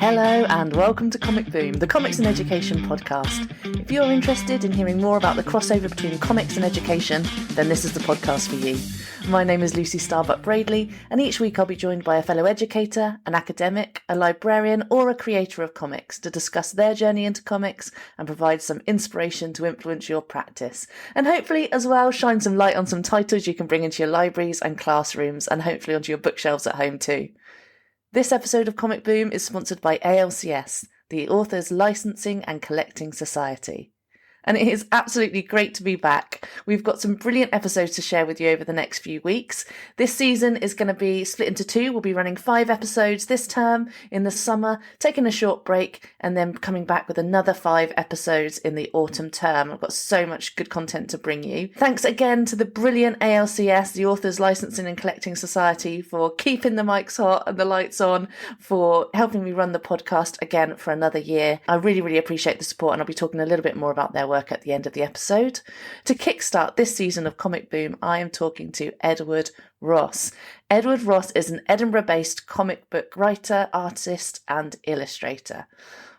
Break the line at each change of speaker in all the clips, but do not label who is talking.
Hello and welcome to Comic Boom, the comics and education podcast. If you're interested in hearing more about the crossover between comics and education, then this is the podcast for you. My name is Lucy Starbuck-Bradley, and each week I'll be joined by a fellow educator, an academic, a librarian, or a creator of comics to discuss their journey into comics and provide some inspiration to influence your practice. And hopefully as well shine some light on some titles you can bring into your libraries and classrooms and hopefully onto your bookshelves at home too. This episode of Comic Boom is sponsored by ALCS, the Authors Licensing and Collecting Society. And it is absolutely great to be back. We've got some brilliant episodes to share with you over the next few weeks. This season is going to be split into two. We'll be running 5 episodes this term in the summer, taking a short break, and then coming back with another 5 episodes in the autumn term. I've got so much good content to bring you. Thanks again to the brilliant ALCS, the Authors Licensing and Collecting Society, for keeping the mics hot and the lights on, for helping me run the podcast again for another year. I really, really appreciate the support, and I'll be talking a little bit more about their work at the end of the episode. To kickstart this season of Comic Boom, I am talking to Edward Ross. Edward Ross is an Edinburgh-based comic book writer, artist, and illustrator.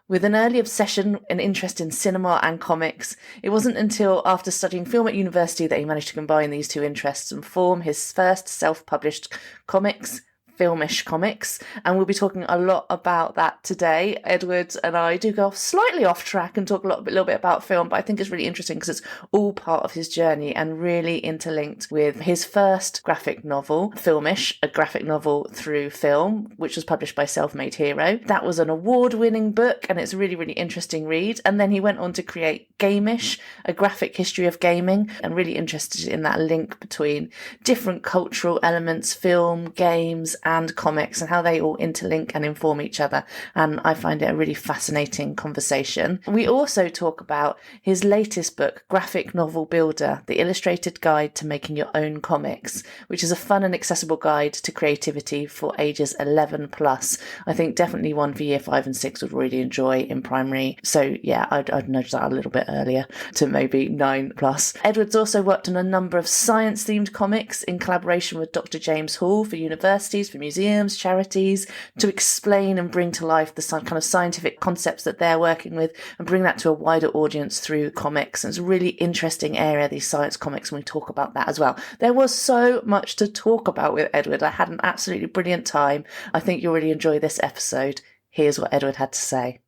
With an early obsession and interest in cinema and comics, it wasn't until after studying film at university that he managed to combine these two interests and form his first self-published comics, Filmish Comics, and we'll be talking a lot about that today. Edward and I do go slightly off track and talk a little bit about film, but I think it's really interesting because it's all part of his journey and really interlinked with his first graphic novel, Filmish, a graphic novel through film, which was published by Self-Made Hero. That was an award-winning book, and it's a really, really interesting read. And then he went on to create Gameish, a graphic history of gaming, and really interested in that link between different cultural elements, film, games, and comics, and how they all interlink and inform each other. And I find it a really fascinating conversation. We also talk about his latest book, Graphic Novel Builder, the illustrated guide to making your own comics, which is a fun and accessible guide to creativity for ages 11 plus. I think definitely one for year 5 and 6 would really enjoy in primary. So yeah, I'd nudge that a little bit earlier to maybe 9 plus. Edward's also worked on a number of science themed comics in collaboration with Dr. James Hall for universities, for museums, charities, to explain and bring to life the kind of scientific concepts that they're working with and bring that to a wider audience through comics. And it's a really interesting area, these science comics, and we talk about that as well. There was so much to talk about with Edward. I had an absolutely brilliant time. I think you'll really enjoy this episode. Here's what Edward had to say.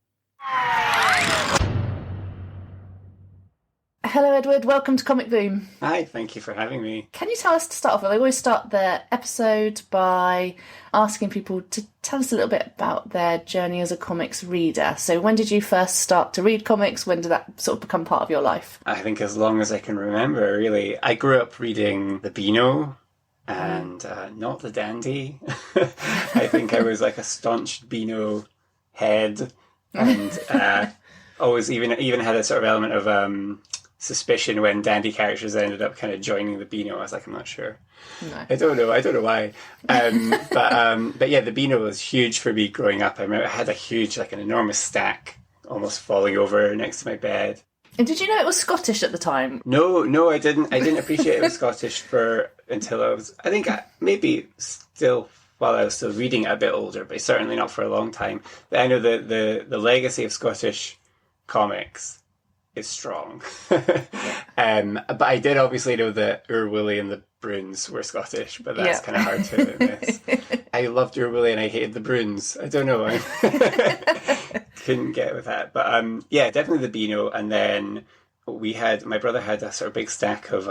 Hello, Edward. Welcome to Comic Boom.
Hi, thank you for having me.
Can you tell us, to start off with, I always start the episode by asking people to tell us a little bit about their journey as a comics reader. So when did you first start to read comics? When did that sort of become part of your life?
I think as long as I can remember, really. I grew up reading the Beano and not the Dandy. I think I was like a staunch Beano head and always even had a sort of element of suspicion when Dandy characters ended up kind of joining the Beano. I was like, I'm not sure. No. I don't know why. But yeah, the Beano was huge for me growing up. I remember I had a huge, like an enormous stack almost falling over next to my bed.
And did you know it was Scottish at the time?
No, I didn't. I didn't appreciate it was Scottish until I was, I think maybe still while I was still reading it a bit older, but certainly not for a long time. But I know the legacy of Scottish comics is strong. But I did obviously know that Ur Woolley and the Bruins were Scottish, but that's kind of hard to miss. I loved Ur Woolley and I hated the Bruins. I don't know. I couldn't get with that. But yeah, definitely the Beano. And then my brother had a sort of big stack of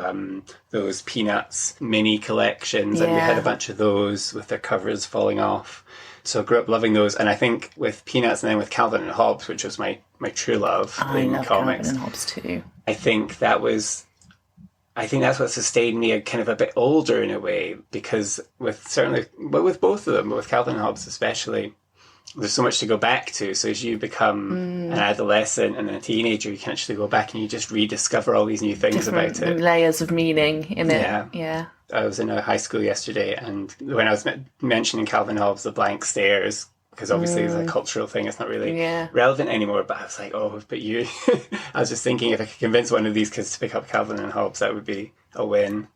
those Peanuts mini collections, and we had a bunch of those with their covers falling off. So I grew up loving those, and I think with Peanuts and then with Calvin and Hobbes, which was my true love in
love
comics.
Calvin and Hobbes too.
I think that's what sustained me kind of a bit older in a way, because with both of them, but with Calvin and Hobbes especially, there's so much to go back to. So as you become an adolescent and a teenager, you can actually go back and you just rediscover all these new things about it.
Layers of meaning in it. Yeah.
I was in a high school yesterday, and when I was mentioning Calvin Hobbes, the blank stares, because obviously it's a cultural thing, it's not really relevant anymore, but I was like, but you... I was just thinking if I could convince one of these kids to pick up Calvin and Hobbes, that would be a win.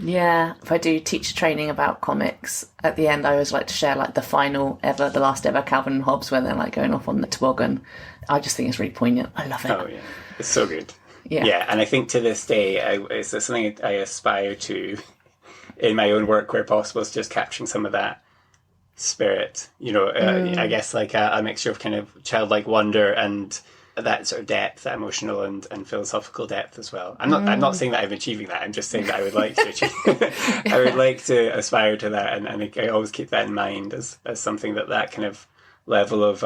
Yeah, if I do teacher training about comics, at the end I always like to share like the last ever Calvin and Hobbes where they're like going off on the toboggan. I just think it's really poignant. I love it.
Oh yeah, it's so good.
Yeah,
and I think to this day, it's something I aspire to in my own work where possible, is just capturing some of that spirit. I guess like a mixture of kind of childlike wonder and that sort of depth, that emotional and philosophical depth as well. I'm not saying that I'm achieving that. I'm just saying that I would like to achieve. I would like to aspire to that, and I always keep that in mind as something that kind of level of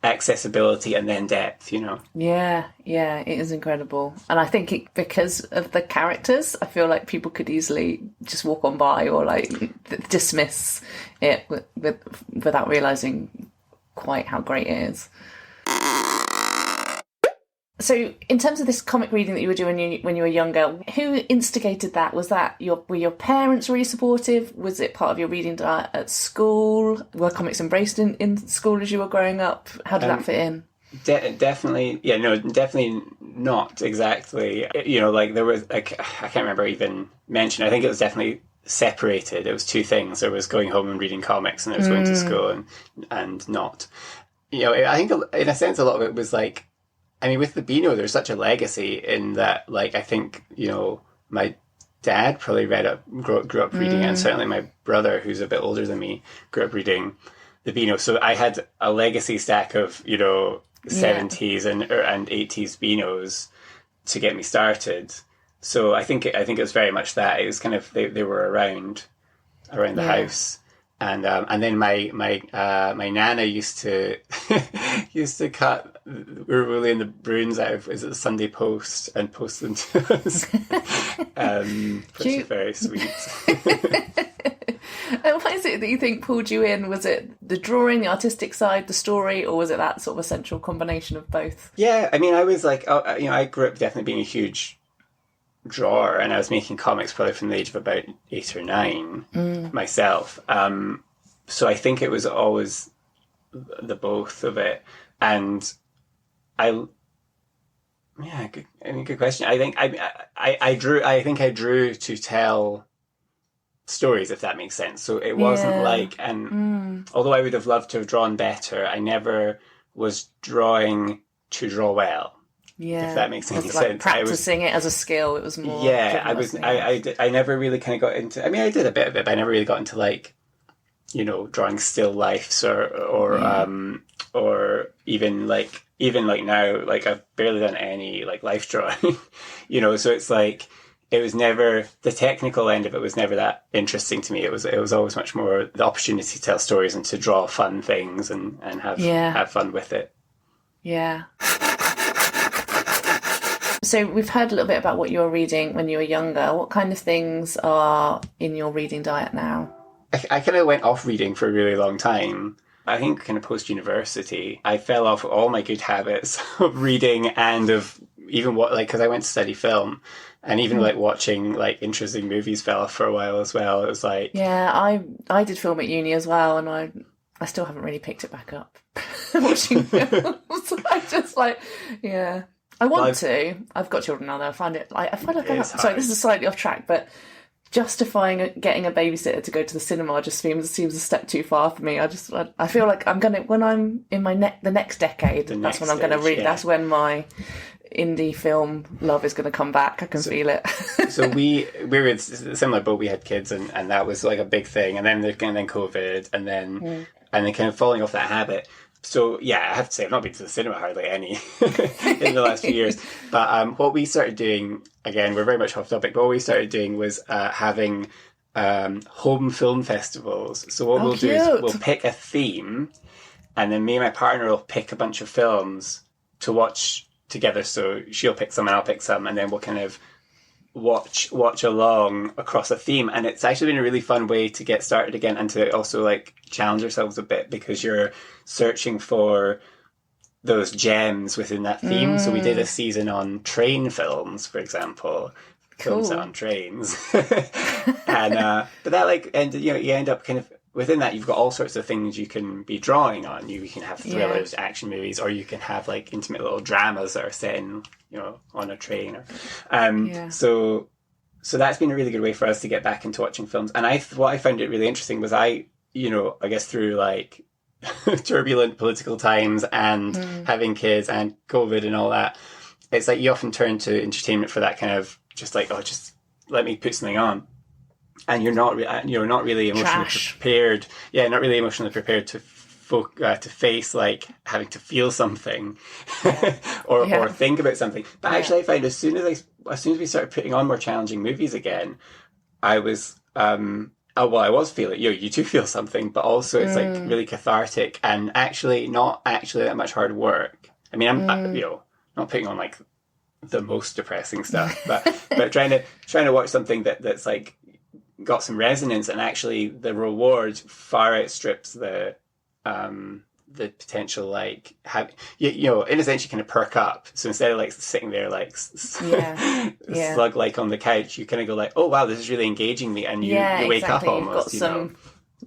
accessibility and then depth.
Yeah, it is incredible. And I think because of the characters, I feel like people could easily just walk on by or like dismiss it without realising quite how great it is. So, in terms of this comic reading that you were doing when you were younger, who instigated that? Were your parents really supportive? Was it part of your reading diet at school? Were comics embraced in school as you were growing up? How did that fit in?
Definitely, definitely not exactly. Like there was, I can't remember even mentioning. I think it was definitely separated. It was two things. There was going home and reading comics, and there was going to school and not. I think in a sense a lot of it was like, I mean, with the Beano, there's such a legacy in that, like, I think, my dad probably grew up reading it, and certainly my brother, who's a bit older than me, grew up reading the Beano. So I had a legacy stack of, 70s and 80s Beanos to get me started. So I think it was very much that. It was kind of, they were around the house. And then my nana used to cut. We were really in the Bruins out of the Sunday Post and post them to us, which is very sweet.
And what is it that you think pulled you in? Was it the drawing, the artistic side, the story, or was it that sort of essential combination of both?
Yeah, I mean, I was like, I grew up definitely being a huge drawer, and I was making comics probably from the age of about 8 or 9 myself. So I think it was always the both of it, and good question. I think I drew. I think I drew to tell stories, if that makes sense. So it wasn't like, and although I would have loved to have drawn better, I never was drawing to draw well. Yeah, if that makes any sense.
Practicing it as a skill, it was more.
Yeah, I never really kind of got into. I mean, I did a bit of it, but I never really got into like, drawing still lifes or even like now, like I've barely done any like life drawing, So it's like it was never, the technical end of it was never that interesting to me. It was always much more the opportunity to tell stories and to draw fun things and have fun with it. Yeah.
So we've heard a little bit about what you were reading when you were younger. What kind of things are in your reading diet now?
I kind of went off reading for a really long time. I think kind of post-university, I fell off all my good habits of reading and of even because I went to study film, and even like watching like interesting movies fell off for a while as well. It was like... Yeah,
I did film at uni as well, and I still haven't really picked it back up watching films. I just like, yeah. I want to. I've got children now, though. I find like sorry, this is slightly off track, but justifying getting a babysitter to go to the cinema just seems a step too far for me. I feel like I'm gonna, when I'm in the next decade, that's when I'm gonna read. Yeah. That's when my indie film love is gonna come back. I can feel it.
So we were in a similar boat. We had kids, and that was like a big thing. And then COVID, and then kind of falling off that habit. So, yeah, I have to say, I've not been to the cinema hardly any in the last few years. But what we started doing, again, we're very much off topic, but what we started doing was having home film festivals. So what we'll do is we'll pick a theme, and then me and my partner will pick a bunch of films to watch together. So she'll pick some and I'll pick some, and then we'll kind of watch along across a theme. And it's actually been a really fun way to get started again, and to also like challenge ourselves a bit, because you're searching for those gems within that theme. So we did a season on train films, for example.
Cool.
Films on trains. And but that like, and you end up kind of within that, you've got all sorts of things you can be drawing on. You can have thrillers, action movies, or you can have like intimate little dramas that are set in, on a train. so that's been a really good way for us to get back into watching films. And what I found it really interesting was I guess through like turbulent political times and having kids and COVID and all that, it's like you often turn to entertainment for that kind of just like, oh, just let me put something on. And you're not really emotionally prepared. Yeah, not really emotionally prepared to face like having to feel something or think about something. But actually, I find as soon as we started putting on more challenging movies again, I was I was feeling you do feel something, but also it's like really cathartic and actually not actually that much hard work. I mean, I'm not putting on like the most depressing stuff, but trying to watch something that's like got some resonance, and actually the reward far outstrips the potential like have in a sense you kind of perk up. So instead of like sitting there like slug like on the couch, you kind of go like, oh wow, this is really engaging me, and you wake up almost.
You've got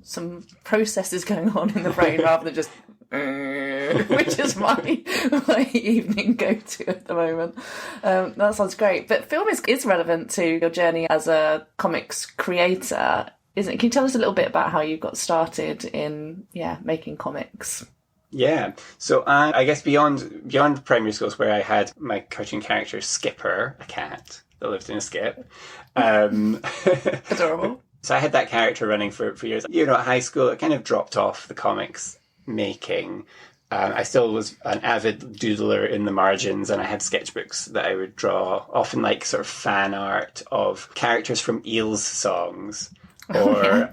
some processes going on in the brain rather than just which is my evening go-to at the moment. That sounds great. But film is relevant to your journey as a comics creator, isn't it? Can you tell us a little bit about how you got started in making comics?
Yeah, so I guess beyond primary schools, where I had my cartoon character Skipper, a cat that lived in a skip.
Adorable.
So I had that character running for years. At high school, it kind of dropped off the comics making. I still was an avid doodler in the margins, and I had sketchbooks that I would draw, often like sort of fan art of characters from Eels songs, or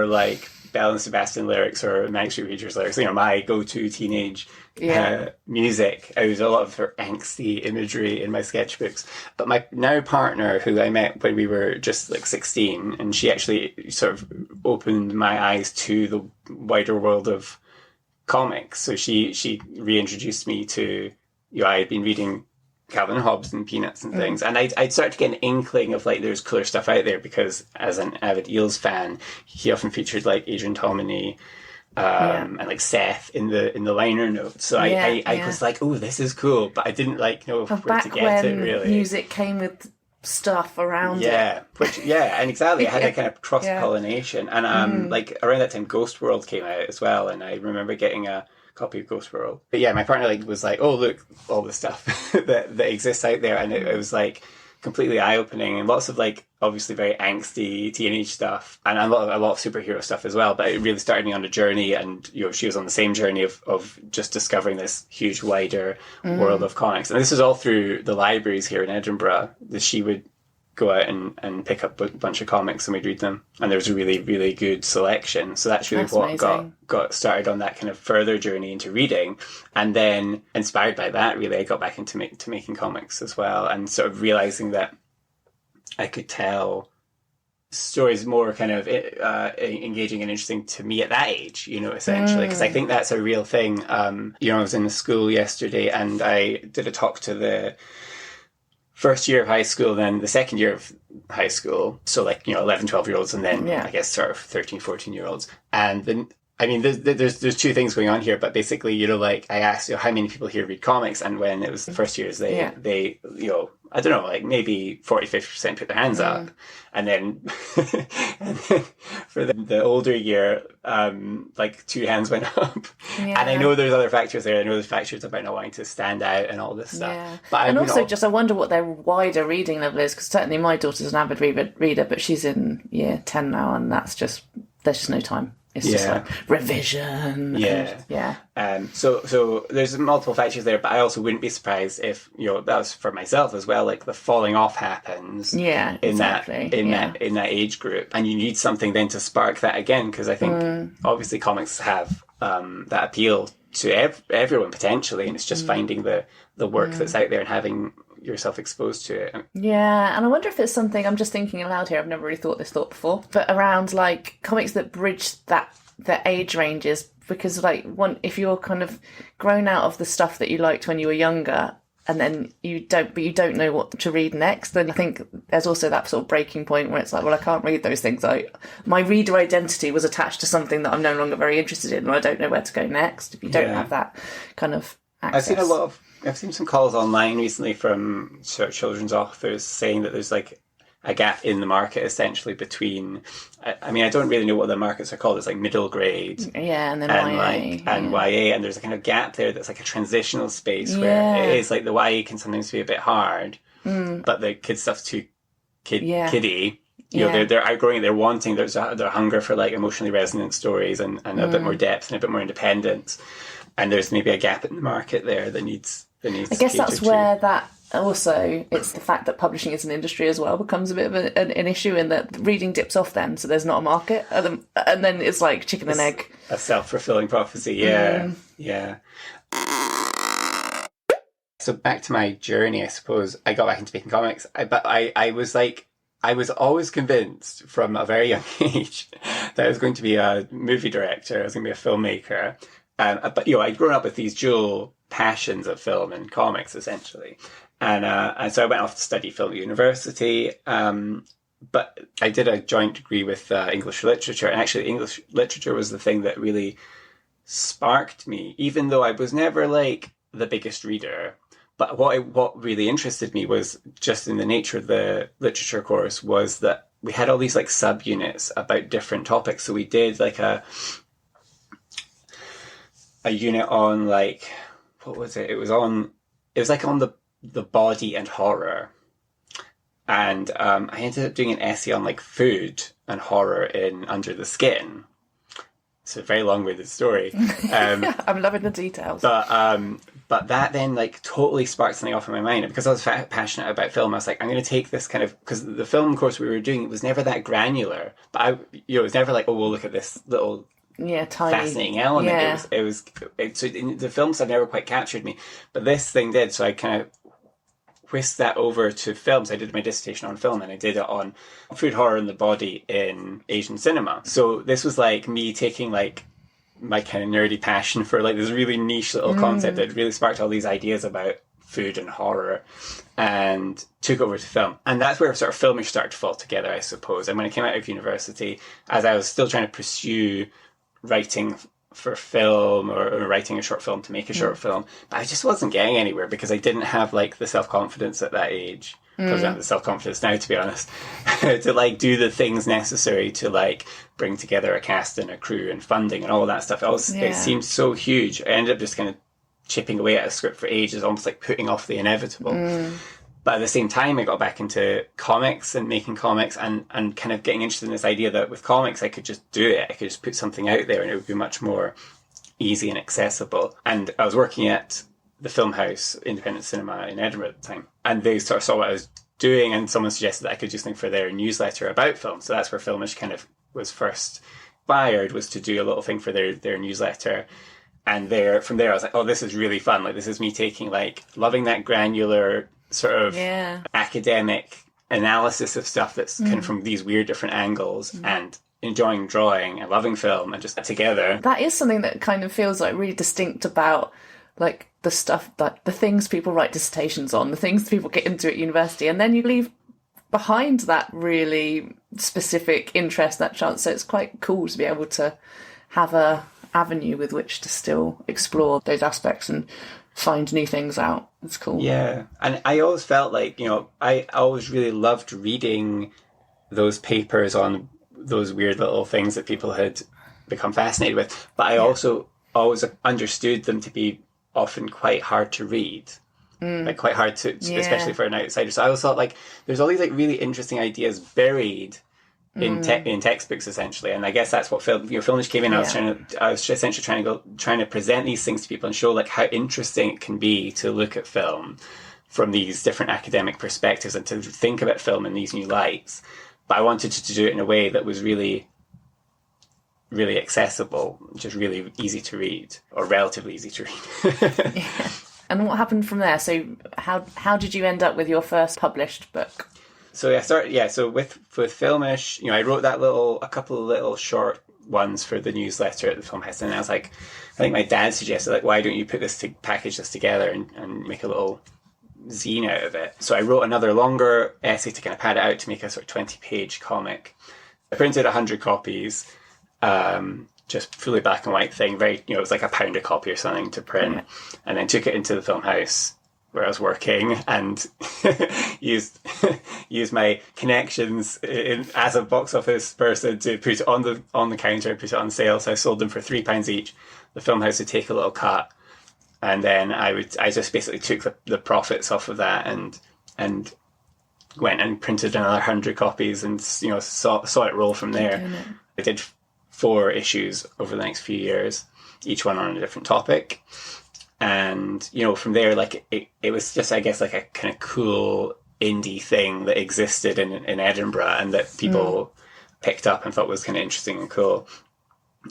like Belle and Sebastian lyrics or Manic Street Preachers lyrics. My go-to teenage music. I was a lot of her angsty imagery in my sketchbooks. But my now partner, who I met when we were just like 16, and she actually sort of opened my eyes to the wider world of comics. So she reintroduced me to, I had been reading Calvin and Hobbes and Peanuts and things, and I'd start to get an inkling of like there's cooler stuff out there, because as an avid Eels fan, he often featured like Adrian Tomine and like Seth in the liner notes. So I was like, oh, this is cool, but I didn't like know where to get it really.
Music came with stuff around it.
And exactly. I had a kind of cross pollination, and like around that time, Ghost World came out as well, and I remember getting a copy of Ghost World. But my partner was like, oh look, all the stuff that exists out there, and it was like completely eye-opening, and lots of like obviously very angsty teenage stuff, and a lot of superhero stuff as well. But it really started me on a journey, and she was on the same journey of just discovering this huge wider world of comics. And this is all through the libraries here in Edinburgh, that she would go out and pick up a bunch of comics, and we'd read them, and there was a really, really good selection. So that's really what got started on that kind of further journey into reading. And then inspired by that, really, I got back into making comics as well, and sort of realizing that I could tell stories more kind of engaging and interesting to me at that age, essentially, because I think that's a real thing. I was in the school yesterday, and I did a talk to the first year of high school, then the second year of high school. So like, 11, 12-year-olds, and then I guess sort of 13, 14-year-olds. And then, I mean, there's two things going on here, but basically, like I asked, how many people here read comics? And when it was the first years, they I don't know, like maybe 40, 50% put their hands up. And then, for the older year, like 2 hands went up. Yeah. And I know there's other factors there. I know there's factors about not wanting to stand out and all this stuff. Yeah. But
I wonder what their wider reading level is, because certainly my daughter's an avid reader, but she's in year 10 now, and there's just no time. It's just like revision.
So there's multiple factors there, but I also wouldn't be surprised if that was for myself as well. Like the falling off happens. In that age group, and you need something then to spark that again, because I think obviously comics have that appeal to everyone potentially, and it's just finding the work that's out there and having yourself exposed to it.
Yeah, and I wonder if it's something, I'm just thinking aloud here, I've never really thought this thought before, but around like comics that bridge the age ranges, because like if you're kind of grown out of the stuff that you liked when you were younger, and then you don't know what to read next, then I think there's also that sort of breaking point where it's like, well, I can't read those things. My reader identity was attached to something that I'm no longer very interested in, and I don't know where to go next if you don't have that kind of access.
I've seen a lot of I've seen some calls online recently from sort of children's authors saying that there's like a gap in the market essentially between, I mean, I don't really know what the markets are called. It's like middle grade.
Yeah, and then
and
YA.
and YA, and there's a kind of gap there that's like a transitional space where it is like the YA can sometimes be a bit hard, but the kid stuff's too kiddie. You know, they're outgrowing it, they're wanting, their hunger for like emotionally resonant stories and a bit more depth and a bit more independence. And there's maybe a gap in the market there that needs I
guess that's where that also, it's the fact that publishing as an industry as well becomes a bit of an issue, in that reading dips off then, so there's not a market, and then it's like chicken and egg.
A self-fulfilling prophecy, yeah. So back to my journey, I suppose. I got back into making comics, but I was always convinced from a very young age that I was going to be a movie director, I was going to be a filmmaker. But, you know, I'd grown up with these dual passions of film and comics, essentially. And so I went off to study film at university. But I did a joint degree with English literature. And actually, English literature was the thing that really sparked me, even though I was never, like, the biggest reader. But what really interested me was just in the nature of the literature course was that we had all these, like, subunits about different topics. So we did, like, a unit on, like, what was it? It was like on the body and horror. And I ended up doing an essay on, like, food and horror in Under the Skin. It's a very long-winded story.
I'm loving the details.
But that then, like, totally sparked something off in my mind. And because I was passionate about film, I was like, I'm going to take this kind of... Because the film course we were doing, it was never that granular. But it was never like, oh, we'll look at this little...
tiny
fascinating element. So the films have never quite captured me, but this thing did. So I kind of whisked that over to films. I did my dissertation on film, and I did it on food, horror, and the body in Asian cinema. So this was like me taking like my kind of nerdy passion for like this really niche little concept that really sparked all these ideas about food and horror, and took over to film. And that's where sort of filmish started to fall together, I suppose. And when I came out of university, as I was still trying to pursue writing for film or writing a short film to make a short film, but I just wasn't getting anywhere because I didn't have like the self-confidence at that age. Probably don't have the self-confidence now, to be honest, to like do the things necessary to like bring together a cast and a crew and funding and all that stuff. It seemed so huge. I ended up just kind of chipping away at a script for ages, almost like putting off the inevitable. But at the same time, I got back into comics and making comics and kind of getting interested in this idea that with comics, I could just do it. I could just put something out there and it would be much more easy and accessible. And I was working at the Film House Independent Cinema in Edinburgh at the time. And they sort of saw what I was doing, and someone suggested that I could do something for their newsletter about film. So that's where Filmish kind of was first inspired, was to do a little thing for their newsletter. And from there, I was like, oh, this is really fun. Like, this is me taking, like, loving that granular sort of academic analysis of stuff that's kind of from these weird different angles, and enjoying drawing and loving film and just together.
That is something that kind of feels like really distinct about like the stuff, that the things people write dissertations on, the things people get into at university, and then you leave behind that really specific interest, that chance. So it's quite cool to be able to have a avenue with which to still explore those aspects and find new things out. It's cool.
Yeah. And I always felt like, you know, I always really loved reading those papers on those weird little things that people had become fascinated with. But I also always understood them to be often quite hard to read. Like quite hard to, especially for an outsider. So I always thought like there's all these like really interesting ideas buried in textbooks essentially, and I guess that's what Filmish came in. I was essentially trying to present these things to people and show like how interesting it can be to look at film from these different academic perspectives and to think about film in these new lights. But I wanted to do it in a way that was really, really accessible, just really easy to read, or relatively easy to read.
And what happened from there? So how did you end up with your first published book?
So I started, so with Filmish, you know, I wrote a couple of little short ones for the newsletter at the Film House, and I was like, I think my dad suggested, like, why don't you package this together and make a little zine out of it? So I wrote another longer essay to kind of pad it out to make a sort of 20-page comic. I printed 100 copies, just fully black and white thing. Very, it was like £1 a copy or something to print, and then took it into the film house where I was working and used my connections as a box office person to put it on the counter and put it on sale. So I sold them for £3 each. The film house would take a little cut, and then I just basically took the profits off of that and went and printed another 100 copies and saw it roll from there. I did 4 issues over the next few years, each one on a different topic. And, from there, like, it was just, I guess, like a kind of cool indie thing that existed in Edinburgh and that people picked up and thought was kind of interesting and cool.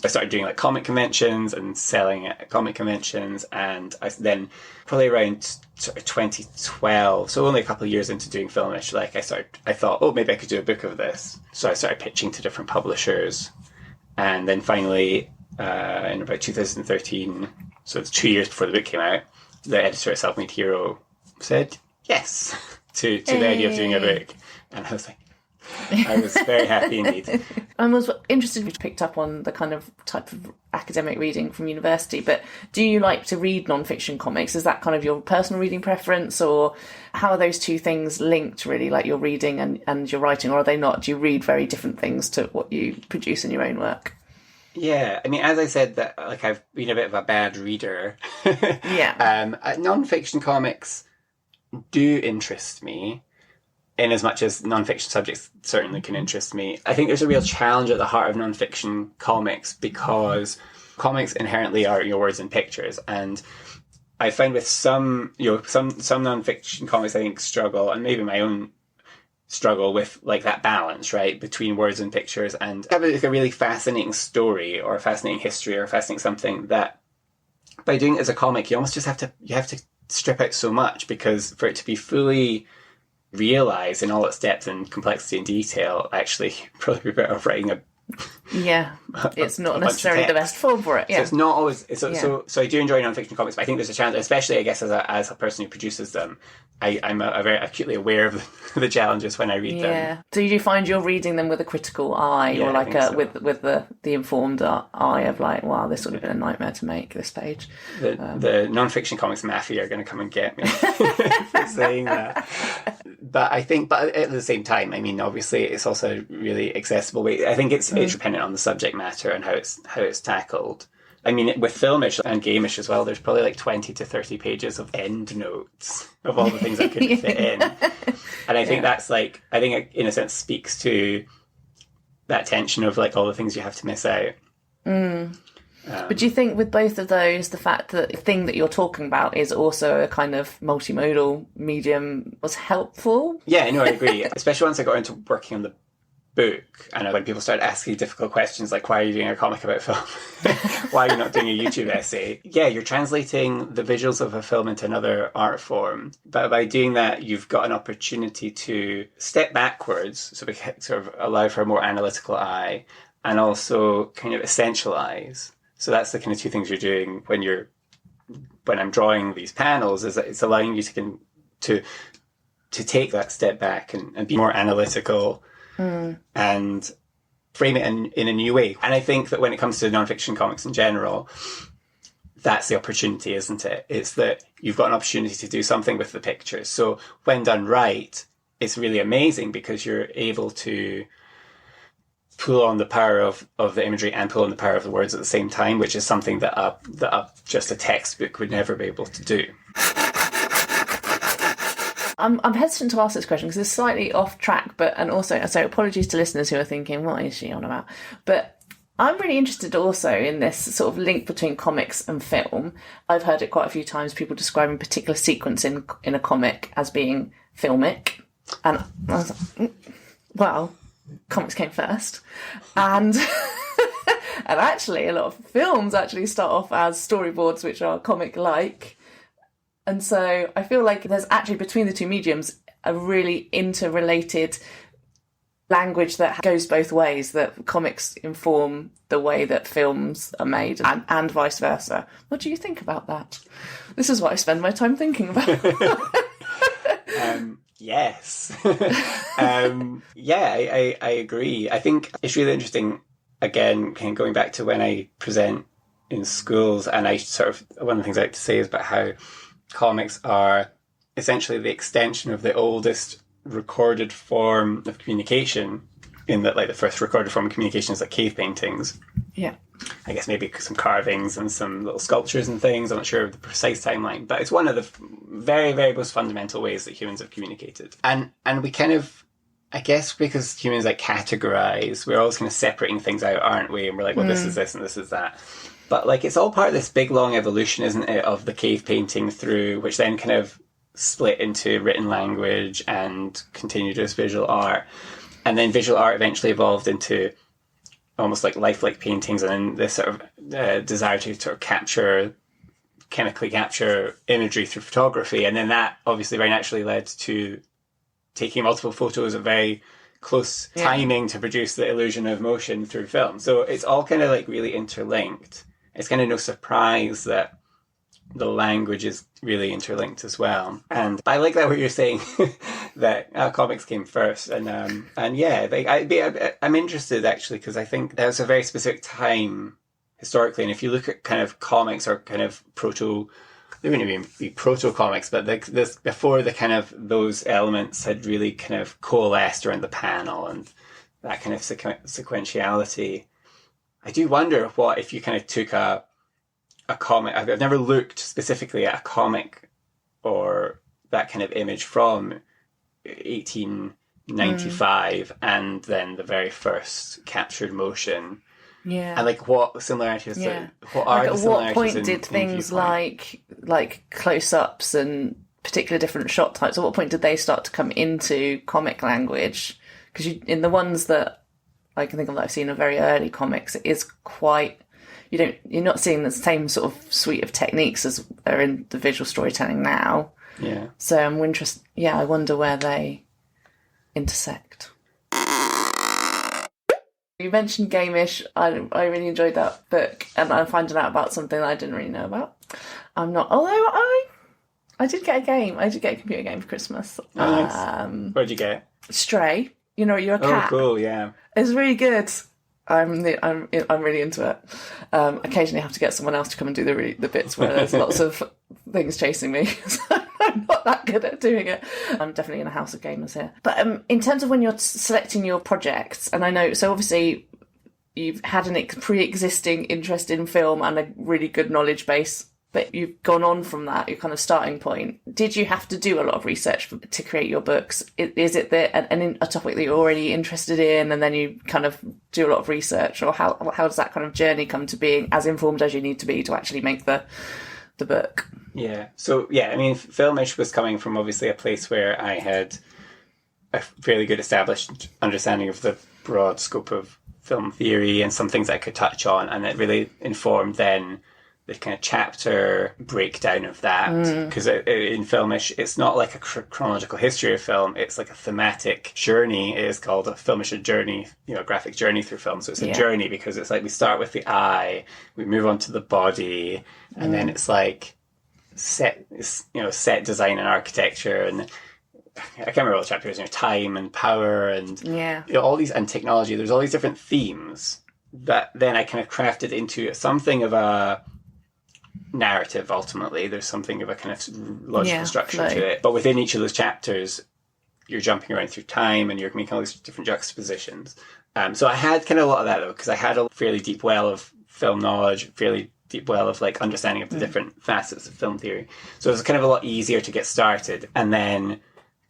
I started doing, like, comic conventions and selling at comic conventions. And I then, probably around 2012, so only a couple of years into doing Filmish, like, I thought, oh, maybe I could do a book of this. So I started pitching to different publishers. And then finally, in about 2013... so it's 2 years before the book came out, the editor at Self-Made Hero said yes to the idea of doing a book. And I was like, I was very happy indeed.
I was interested if you picked up on the kind of type of academic reading from university, but do you like to read non-fiction comics? Is that kind of your personal reading preference, or how are those two things linked really, like your reading and your writing, or are they not? Do you read very different things to what you produce in your own work?
Yeah, I mean, as I said, that like I've been a bit of a bad reader.
Yeah.
Non-fiction comics do interest me, in as much as non-fiction subjects certainly can interest me. I think there's a real challenge at the heart of non-fiction comics because comics inherently are your words and pictures, and I find with some non-fiction comics I think struggle, and maybe my own struggle with like that balance, right, between words and pictures, and have like a really fascinating story or a fascinating history or a fascinating something that by doing it as a comic you almost just have to strip out so much, because for it to be fully realized in all its depth and complexity and detail, actually probably be better off writing
it's not necessarily the best form for it.
So it's not always so I do enjoy non-fiction comics, but I think there's a challenge, especially I guess as a person who produces them. I'm very acutely aware of the challenges when I read them.
So you find you're reading them with a critical eye, or like with the informed eye of like, wow, this would have been a nightmare to make this page.
The non-fiction comics mafia are going to come and get me for saying that. But I think, at the same time, I mean, obviously, it's also really accessible. I think it's dependent on the subject matter and how it's tackled. I mean, with Filmish and Gamish as well, there's probably like 20 to 30 pages of end notes of all the things I couldn't fit in. And I think that's like, I think it, in a sense, speaks to that tension of like all the things you have to miss out.
But do you think with both of those, the fact that the thing that you're talking about is also a kind of multimodal medium was helpful?
Yeah, no, I agree. Especially once I got into working on the book, and when people started asking difficult questions like, why are you doing a comic about film? Why are you not doing a YouTube essay? Yeah, you're translating the visuals of a film into another art form. But by doing that, you've got an opportunity to step backwards, so we sort of allow for a more analytical eye, and also kind of essentialize. So that's the kind of two things you're doing when I'm drawing these panels, is that it's allowing you to take that step back and be more analytical and frame it in a new way. And I think that when it comes to nonfiction comics in general, that's the opportunity, isn't it? It's that you've got an opportunity to do something with the pictures. So when done right, it's really amazing because you're able to pull on the power of the imagery and pull on the power of the words at the same time, which is something that just a textbook would never be able to do.
I'm hesitant to ask this question because it's slightly off track, and also, so apologies to listeners who are thinking, what is she on about? But I'm really interested also in this sort of link between comics and film. I've heard it quite a few times, people describing a particular sequence in a comic as being filmic. And I was like, well, comics came first. And and actually a lot of films actually start off as storyboards which are comic-like. And so I feel like there's actually between the two mediums a really interrelated language that goes both ways, that comics inform the way that films are made and vice versa. What do you think about that? This is what I spend my time thinking about.
Yes. I agree. I think it's really interesting again, kind of going back to when I present in schools, and I sort of, one of the things I like to say is about how comics are essentially the extension of the oldest recorded form of communication, in that, like, the first recorded form of communication is like cave paintings.
Yeah.
I guess maybe some carvings and some little sculptures and things. I'm not sure of the precise timeline, but it's one of the very, very most fundamental ways that humans have communicated. And we kind of, I guess because humans like categorize, we're always kind of separating things out, aren't we? And we're like, well, this is this and this is that. But like, it's all part of this big long evolution, isn't it, of the cave painting through, which then kind of split into written language and continued as visual art. And then visual art eventually evolved into almost like lifelike paintings, and then this sort of desire to sort of chemically capture imagery through photography. And then that obviously very naturally led to taking multiple photos at very close timing to produce the illusion of motion through film. So it's all kind of like really interlinked. It's kind of no surprise that the language is really interlinked as well. And I like that what you're saying, that comics came first. And yeah, I'm interested actually, because I think there was a very specific time historically. And if you look at kind of comics or kind of they wouldn't even be proto comics, but this before the kind of those elements had really kind of coalesced around the panel and that kind of sequentiality. I do wonder what if you kind of took a comic. I've never looked specifically at a comic or that kind of image from 1895 and then the very first captured motion.
Yeah.
And like what similarities?
Yeah.
What are
like
the
at
similarities?
What point did things like close-ups and particular different shot types? At what point did they start to come into comic language? Because in the ones that I can think of that I've seen of very early comics, it is quite. You're not seeing the same sort of suite of techniques as are in the visual storytelling now.
Yeah.
So I'm interested. Yeah, I wonder where they intersect. You mentioned Game-ish. I really enjoyed that book, and I'm finding out about something that I didn't really know about. Although I did get a game. I did get a computer game for Christmas.
Oh, nice. Where'd you get it?
Stray. You're a cat.
Oh, cool, yeah.
It's really good. I'm really into it. Occasionally I have to get someone else to come and do the bits where there's lots of things chasing me. So I'm not that good at doing it. I'm definitely in a house of gamers here. But in terms of when you're selecting your projects, and I know, so obviously you've had a pre-existing interest in film and a really good knowledge base, but you've gone on from that, your kind of starting point. Did you have to do a lot of research to create your books? Is it a topic that you're already interested in and then you kind of do a lot of research? Or how does that kind of journey come to being as informed as you need to be to actually make the book?
Yeah. So, yeah, I mean, Filmish was coming from obviously a place where I had a fairly good established understanding of the broad scope of film theory and some things I could touch on. And it really informed then the kind of chapter breakdown of that, because in Filmish, it's not like a chronological history of film. It's like a thematic journey. It is called a Filmish journey, a graphic journey through film. So it's a journey because it's like we start with the eye, we move on to the body, and then it's like set design and architecture, and I can't remember what the chapter is. Time and power and all these, and technology. There's all these different themes that then I kind of crafted into something of a narrative. Ultimately there's something of a kind of logical structure to it, but within each of those chapters you're jumping around through time and you're making all these different juxtapositions. So I had kind of a lot of that though, because I had a fairly deep well of film knowledge, fairly deep well of like understanding of the different facets of film theory. So it was kind of a lot easier to get started and then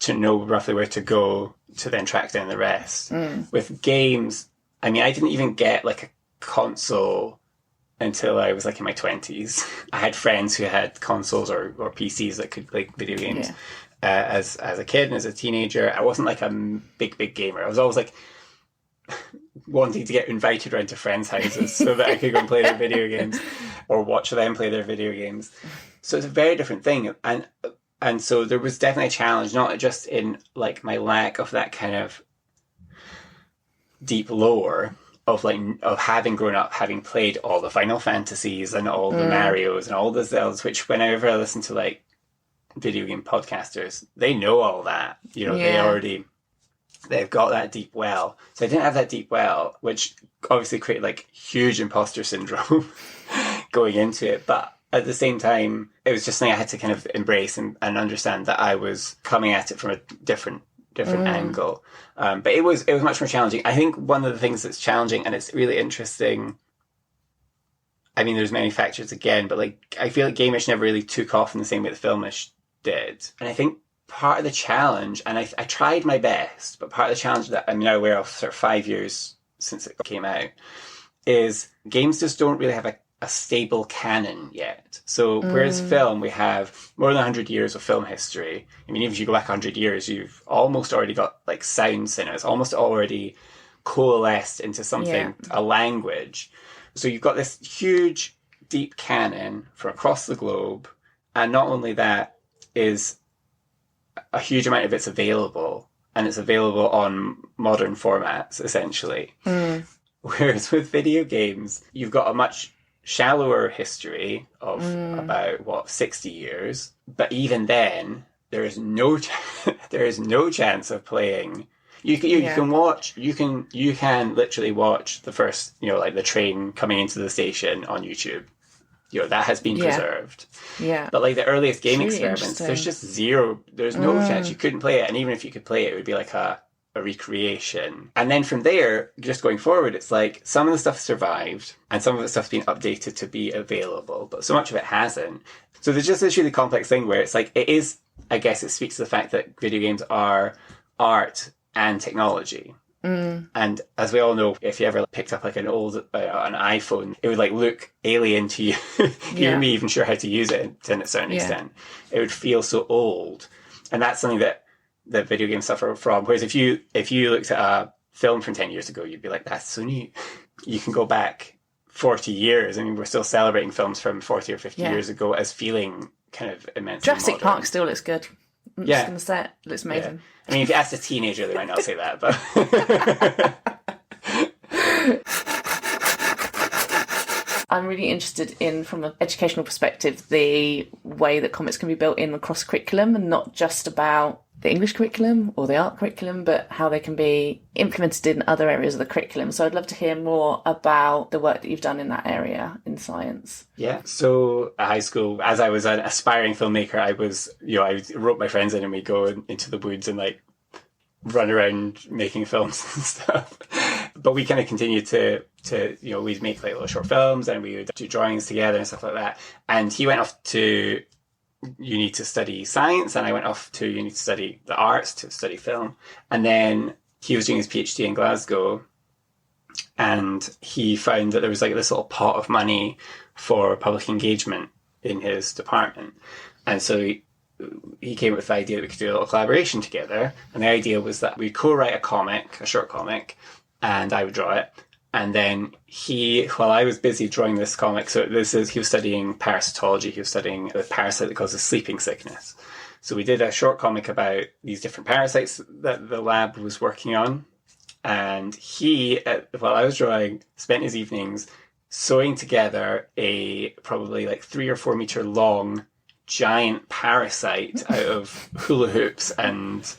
to know roughly where to go to then track down the rest. With games, I mean, I didn't even get like a console until I was like in my 20s. I had friends who had consoles or PCs that could play video games. As a kid and as a teenager, I wasn't like a big gamer. I was always like wanting to get invited around to friends' houses so that I could go and play their video games or watch them play their video games. So it's a very different thing. And so there was definitely a challenge, not just in like my lack of that kind of deep lore of having grown up, having played all the Final Fantasies and all the Marios and all the Zeldas, which whenever I listen to like video game podcasters, they know all that. They already they've got that deep well. So I didn't have that deep well, which obviously created like huge imposter syndrome going into it. But at the same time, it was just something I had to kind of embrace and understand that I was coming at it from a different angle. But it was much more challenging. I think one of the things that's challenging, and it's really interesting, I mean, there's many factors again, but like I feel like Game-ish never really took off in the same way that Film-ish did. And I think part of the challenge, and I tried my best, but part of the challenge that I'm now aware of sort of 5 years since it came out, is games just don't really have a stable canon yet. So whereas film, we have more than 100 years of film history. I mean, even if you go back 100 years, you've almost already got like sounds in it. It's almost already coalesced into something, a language. So you've got this huge, deep canon from across the globe. And not only that, is a huge amount of it's available, and it's available on modern formats, essentially. Whereas with video games, you've got a much shallower history of about 60 years, but even then there is no chance of playing. You can literally watch the first, like the train coming into the station on YouTube. That has been preserved.
Yeah.
But like the earliest game
really
experiments, there's just zero. There's no chance you couldn't play it, and even if you could play it, it would be like a recreation. And then from there, just going forward, it's like some of the stuff survived, and some of the stuff's been updated to be available, but so much of it hasn't. So there's just this really complex thing where it's like it is. I guess it speaks to the fact that video games are art and technology. And as we all know, if you ever picked up like an old an iPhone, it would like look alien to you. You wouldn't be even sure how to use it to a certain extent. It would feel so old, and that's something that video games suffer from. Whereas if you looked at a film from 10 years ago, you'd be like, that's so neat. You can go back 40 years. I mean, we're still celebrating films from 40 or 50 years ago as feeling kind of immensely
Jurassic
modern.
Park still looks good. I'm just going to say it. It looks amazing.
Yeah. I mean, if you asked a teenager, they might not say that, but...
I'm really interested in, from an educational perspective, the way that comics can be built in across curriculum, and not just about the English curriculum or the art curriculum, but how they can be implemented in other areas of the curriculum. So I'd love to hear more about the work that you've done in that area in science. Yeah.
So at high school, as I was an aspiring filmmaker, I wrote my friends in, and we'd go into the woods and like run around making films and stuff. But we kind of continued to we'd make like little short films, and we would do drawings together and stuff like that. And he went off to uni to study science, and I went off to uni to study the arts, to study film. And then he was doing his PhD in Glasgow, and he found that there was like this little pot of money for public engagement in his department. And so he came up with the idea that we could do a little collaboration together. And the idea was that we'd co-write a short comic, and I would draw it. And then while I was busy drawing this comic, he was studying parasitology. He was studying a parasite that causes sleeping sickness. So we did a short comic about these different parasites that the lab was working on. And he, while I was drawing, spent his evenings sewing together a probably like 3 or 4 meter long giant parasite out of hula hoops and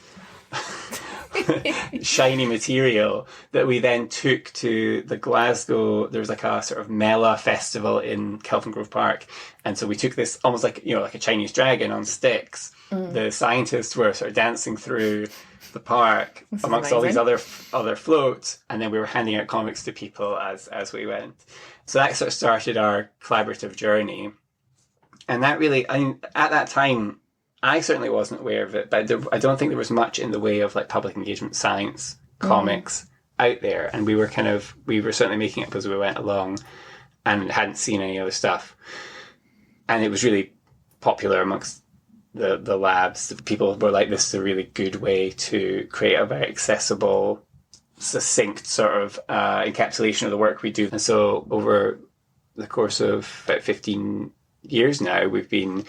shiny material that we then took to the Glasgow. There was like a sort of Mela festival in Kelvin Grove Park, and so we took this almost like like a Chinese dragon on sticks. The scientists were sort of dancing through the park amongst all these other floats, and then we were handing out comics to people as we went. So that sort of started our collaborative journey. And that really, I mean, at that time, I certainly wasn't aware of it, but I don't think there was much in the way of like public engagement science comics out there. And we were certainly making it as we went along, and hadn't seen any other stuff. And it was really popular amongst the labs. People were like, this is a really good way to create a very accessible, succinct sort of encapsulation of the work we do. And so over the course of about 15 years now, we've been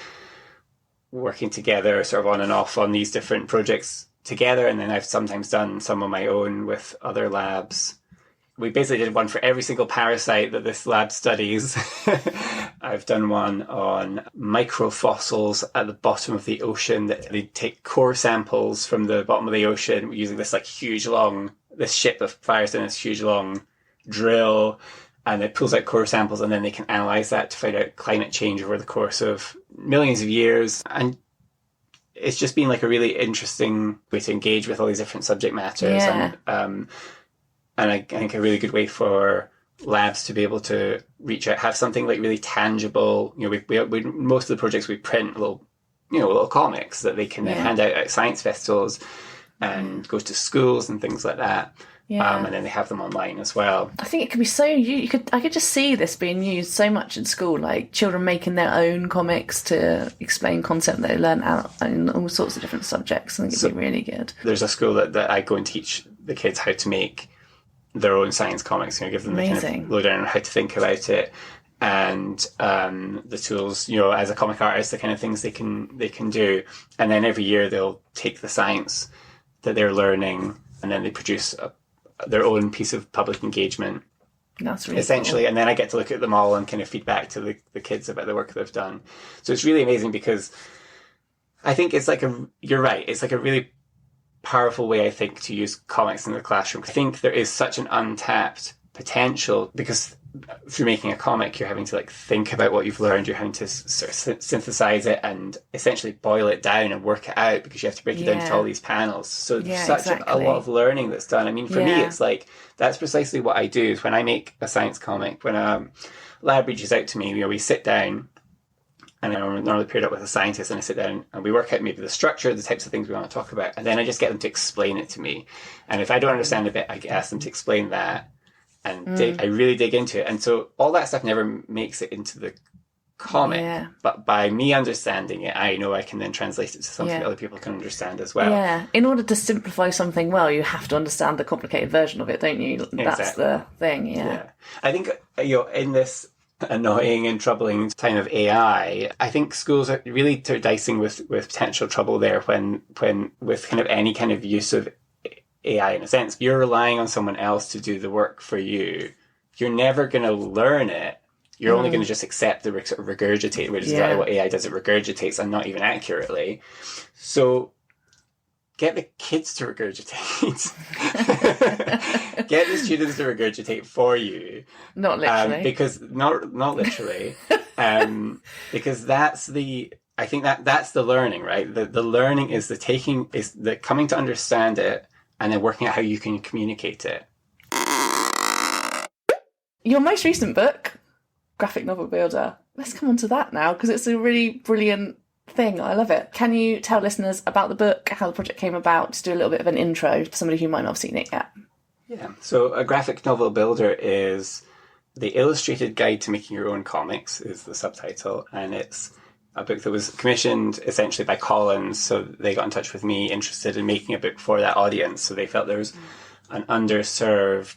working together sort of on and off on these different projects together, and then I've sometimes done some of my own with other labs we basically did one for every single parasite that this lab studies. I've done one on microfossils at the bottom of the ocean. That they take core samples from the bottom of the ocean using this like this ship that fires in this huge long drill, and it pulls out core samples, and then they can analyze that to find out climate change over the course of millions of years. And it's just been like a really interesting way to engage with all these different subject matters.
Yeah.
And I think a really good way for labs to be able to reach out, have something like really tangible. You know, we most of the projects we print little comics that they can then hand out at science festivals and go to schools and things like that.
Yeah.
And then they have them online as well.
I think it could be so. I could just see this being used so much in school, like children making their own comics to explain concept they learn out in all sorts of different subjects. I think it'd be really good.
There's a school that I go and teach the kids how to make their own science comics. You know, give them the kind of lowdown on how to think about it, and the tools. You know, as a comic artist, the kind of things they can do. And then every year they'll take the science that they're learning, and then they produce their own piece of public engagement.
That's really
essentially
cool.
And then I get to look at them all and kind of feedback to the kids about the work they've done. So it's really amazing, because I think it's like you're right, it's like a really powerful way, I think, to use comics in the classroom. I think there is such an untapped potential, because through making a comic, you're having to like think about what you've learned, you're having to sort of synthesize it and essentially boil it down and work it out, because you have to break it down into all these panels. So there's such a lot of learning that's done. I mean, for me, it's like, that's precisely what I do. Is when I make a science comic, when a lab reaches out to me, you know, we sit down, and I normally pair it up with a scientist, and I sit down and we work out maybe the structure, the types of things we want to talk about, and then I just get them to explain it to me. And if I don't understand a bit, I ask them to explain that. And I really dig into it. And so all that stuff never makes it into the comic. Yeah. But by me understanding it, I know I can then translate it to something that other people can understand as well.
Yeah. In order to simplify something well, you have to understand the complicated version of it, don't you? That's the thing, yeah.
I think, you know, in this annoying and troubling time of AI, I think schools are really dicing with potential trouble there when with kind of any kind of use of AI, in a sense. If you're relying on someone else to do the work for you, you're never going to learn it. You're only going to just accept the sort of regurgitate, which is exactly what AI does. It regurgitates, and not even accurately. So get the kids to regurgitate. Get the students to regurgitate for you.
Not literally.
Because not literally. Because that's the learning, right? The learning is the coming to understand it, and then working out how you can communicate it.
Your most recent book, Graphic Novel Builder. Let's come on to that now, because it's a really brilliant thing. I love it. Can you tell listeners about the book, how the project came about, to do a little bit of an intro for somebody who might not have seen it yet?
Yeah. So a Graphic Novel Builder is the illustrated guide to making your own comics, is the subtitle. And it's a book that was commissioned essentially by Collins. So they got in touch with me, interested in making a book for that audience. So they felt there was an underserved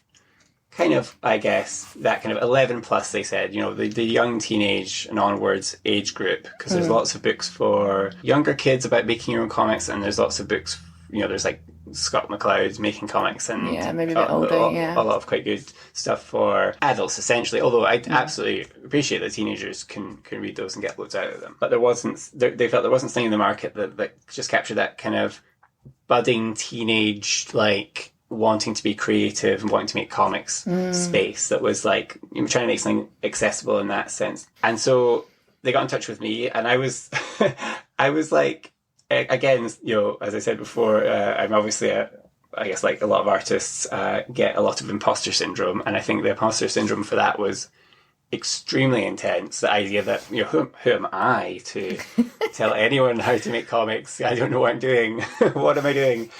kind of, I guess, that kind of 11 plus, they said, you know, the young teenage and onwards age group. Because there's lots of books for younger kids about making your own comics, and there's lots of books, you know, there's like Scott McCloud's making comics, and
maybe a bit older,
a lot of quite good stuff for adults, essentially. Although I absolutely appreciate that teenagers can read those and get loads out of them. But they felt there wasn't something in the market that just captured that kind of budding teenage, like, wanting to be creative and wanting to make comics space that was like, you know, trying to make something accessible in that sense. And so they got in touch with me, and I was like, again, you know, as I said before, I'm obviously I guess like a lot of artists get a lot of imposter syndrome, and I think the imposter syndrome for that was extremely intense. The idea that, you know, who am I to tell anyone how to make comics? I don't know what I'm doing. What am I doing?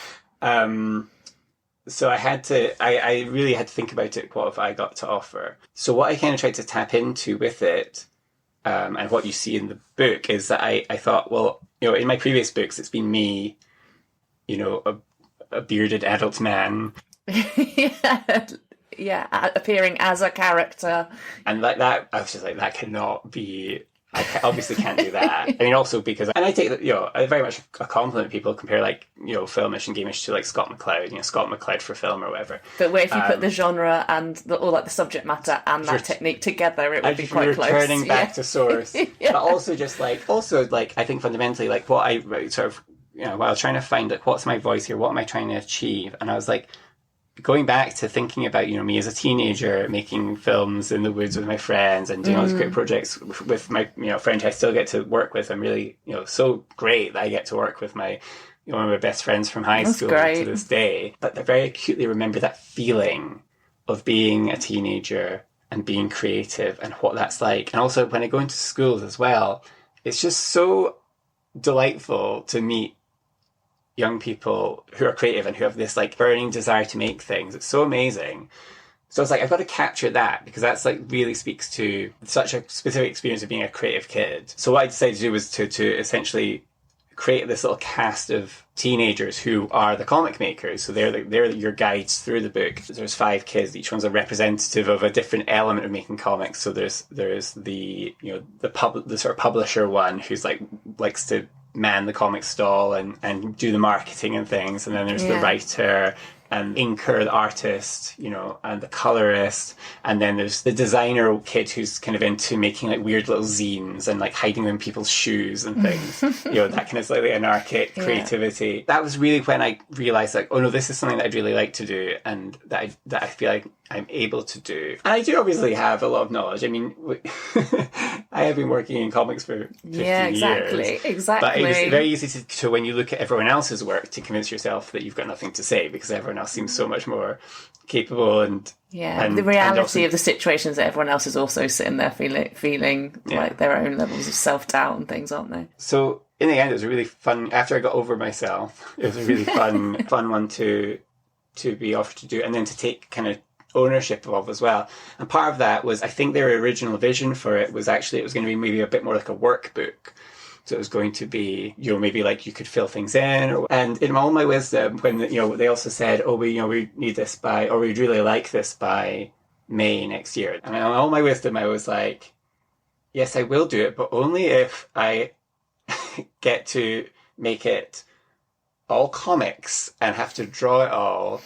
So I really had to think about it. What have I got to offer? So what I kind of tried to tap into with it, and what you see in the book, is that I thought, well, you know, in my previous books, it's been me, you know, a bearded adult man. Yeah, appearing as a character. And like that, I was just like, that cannot be obviously can't do that. I mean, also because, and I take that, I very much a compliment people compare like, filmish and gamish to like Scott McCloud, Scott McCloud for film or whatever.
But where if you put the genre and or like the subject matter and that technique together, it would be quite close.
Returning back to source. But also just like, I think fundamentally, like what I sort of, while I was trying to find like, what's my voice here? What am I trying to achieve? And I was like, going back to thinking about, me as a teenager making films in the woods with my friends and doing all these great projects with my, friends I still get to work with. I'm really, so great that I get to work with my, one of my best friends from high school to this day. But I very acutely remember that feeling of being a teenager and being creative and what that's like. And also when I go into schools as well, it's just so delightful to meet young people who are creative and who have this like burning desire to make things. It's so amazing. So it's like, I've got to capture that because that's like really speaks to such a specific experience of being a creative kid. So what I decided to do was to essentially create this little cast of teenagers who are the comic makers. So they're your guides through the book. There's 5 kids. Each one's a representative of a different element of making comics. So there's the the sort of publisher one who's like likes to man the comic stall and do the marketing and things, and then there's the writer and inker, the artist, and the colorist, and then there's the designer kid who's kind of into making like weird little zines and like hiding them in people's shoes and things. That kind of slightly anarchic creativity. That was really when I realized like, oh no, this is something that I'd really like to do and that I feel like I'm able to do. And I do obviously have a lot of knowledge. I mean, I have been working in comics for 15 years. Exactly. But it's very easy to, when you look at everyone else's work, to convince yourself that you've got nothing to say because everyone else seems so much more capable and
the reality of the situations that everyone else is also sitting there feeling like their own levels of self-doubt and things, aren't they?
So in the end, it was a really fun, after I got over myself, it was a really fun one to be offered to do and then to take kind of ownership of as well. And part of that was, I think their original vision for it was actually, it was going to be maybe a bit more like a workbook. So it was going to be, maybe like you could fill things in. And in all my wisdom, when, they also said, oh, we need this by, or we'd really like this by May next year. And in all my wisdom, I was like, yes, I will do it, but only if I get to make it all comics and have to draw it all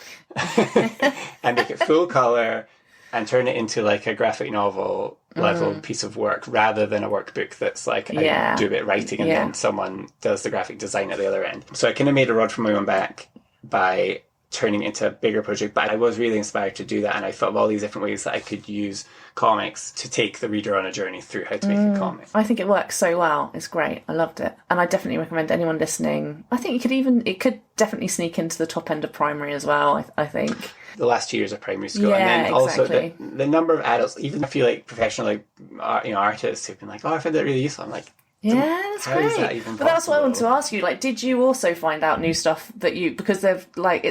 and make it full color and turn it into like a graphic novel level piece of work rather than a workbook that's like I do a bit of writing and then someone does the graphic design at the other end. So I kind of made a rod for my own back by turning it into a bigger project, but I was really inspired to do that, and I thought of all these different ways that I could use comics to take the reader on a journey through how to make a comic.
I think it works so well. It's great. I loved it. And I definitely recommend anyone listening. I think it could definitely sneak into the top end of primary as well, I think.
The last 2 years of primary school. And then also the number of adults, even I feel like professional artists who've been like, oh, I found that really useful. I'm like,
that's
how
great.
Is that even
but that's what I want to ask you. Like, did you also find out new stuff that because they've like